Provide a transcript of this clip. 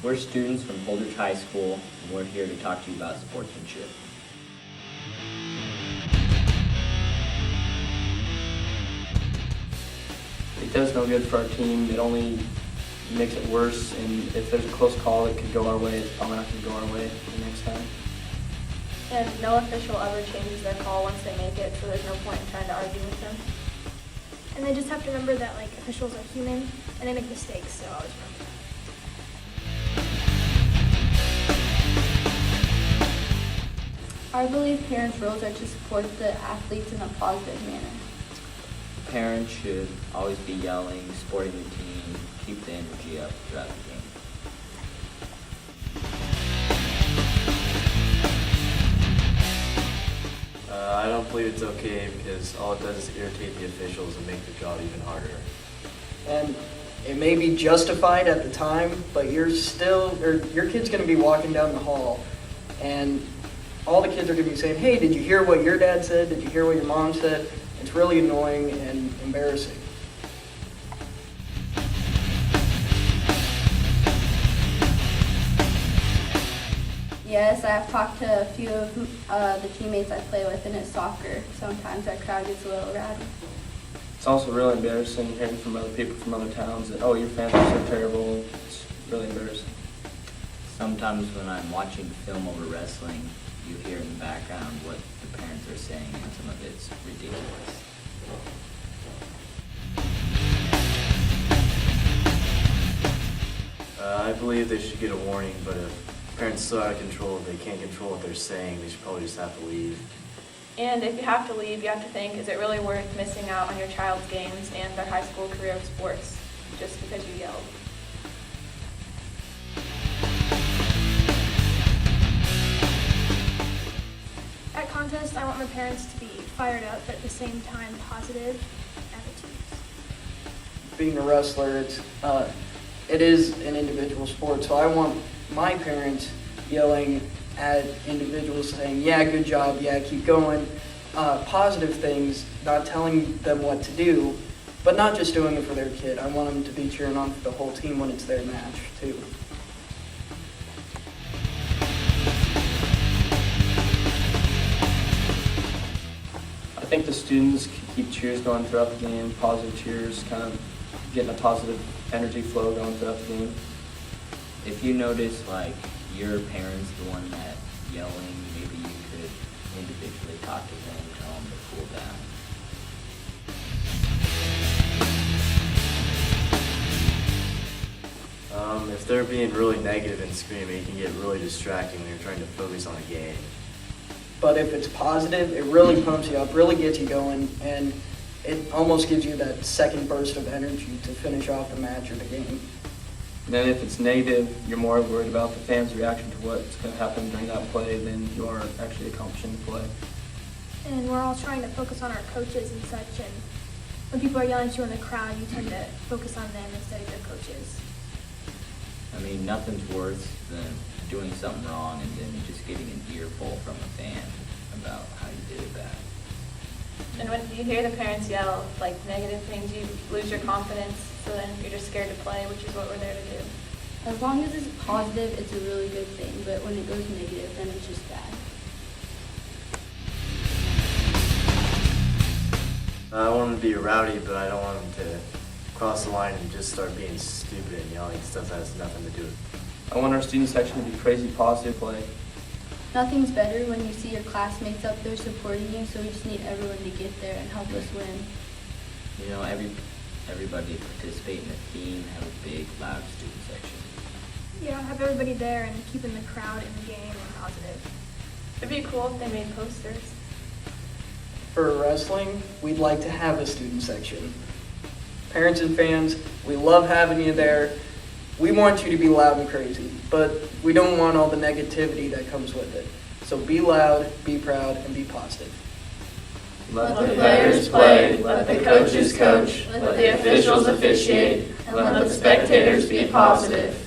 We're students from Holdridge High School, and we're here to talk to you about sportsmanship. It does no good for our team. It only makes it worse, and if there's a close call that could go our way, it's probably not going to go our way the next time. And no official ever changes their call once they make it, so there's no point in trying to argue with them. And they just have to remember that officials are human and they make mistakes, so always remember that. I believe parents' roles are to support the athletes in a positive manner. Parents should always be yelling, supporting the team, keep the energy up throughout the game. I don't believe it's okay because all it does is irritate the officials and make the job even harder. And it may be justified at the time, but your kid's going to be walking down the hall, and all the kids are going to be saying, "Hey, did you hear what your dad said? Did you hear what your mom said?" It's really annoying and embarrassing. Yes, I've talked to a few of the teammates I play with, and it's soccer. Sometimes our crowd gets a little rowdy. It's also really embarrassing hearing from other people from other towns that, oh, your fans are so terrible. It's really embarrassing. Sometimes when I'm watching film over wrestling, you hear in the background what the parents are saying, and some of it's ridiculous. I believe they should get a warning, but if parents are so out of control, if they can't control what they're saying, they should probably just have to leave. And if you have to leave, you have to think, is it really worth missing out on your child's games and their high school career of sports just because you yelled? At contests, I want my parents to be fired up, but at the same time positive attitudes. Being a wrestler, it is an individual sport, so I want my parents yelling at individuals saying, "Yeah, good job, yeah, keep going." Positive things, not telling them what to do, but not just doing it for their kid. I want them to be cheering on for the whole team when it's their match, too. I think the students can keep cheers going throughout the game, positive cheers, kind of getting a positive energy flow going throughout the game. If you notice, your parents the one that yelling, maybe you could individually talk to them, tell them to cool down. If they're being really negative and screaming, it can get really distracting when you're trying to focus on a game. But if it's positive, it really pumps you up, really gets you going, and it almost gives you that second burst of energy to finish off the match or the game. And then if it's negative, you're more worried about the fans' reaction to what's going to happen during that play than you are actually accomplishing the play. And we're all trying to focus on our coaches and such, and when people are yelling at you in the crowd, you tend to focus on them instead of your coaches. I mean, nothing's worse than doing something wrong and then just getting an earful from a fan about how you did it bad. And when you hear the parents yell negative things, you lose your confidence, so then you're just scared to play, which is what we're there to do. As long as it's positive, it's a really good thing, but when it goes negative, then it's just bad. I want them to be rowdy, but I don't want them to cross the line and just start being stupid and yelling stuff that has nothing to do with it. I want our student section to be crazy positive play. Nothing's better when you see your classmates up there supporting you, so we just need everyone to get there and help us win. You know, everybody participate in a team, have a big, loud student section. Yeah, have everybody there and keeping the crowd in the game and positive. It'd be cool if they made posters. For wrestling, we'd like to have a student section. Parents and fans, we love having you there. We want you to be loud and crazy, but we don't want all the negativity that comes with it. So be loud, be proud, and be positive. Let the players play, let the coaches coach, let the officials officiate, and let the spectators be positive.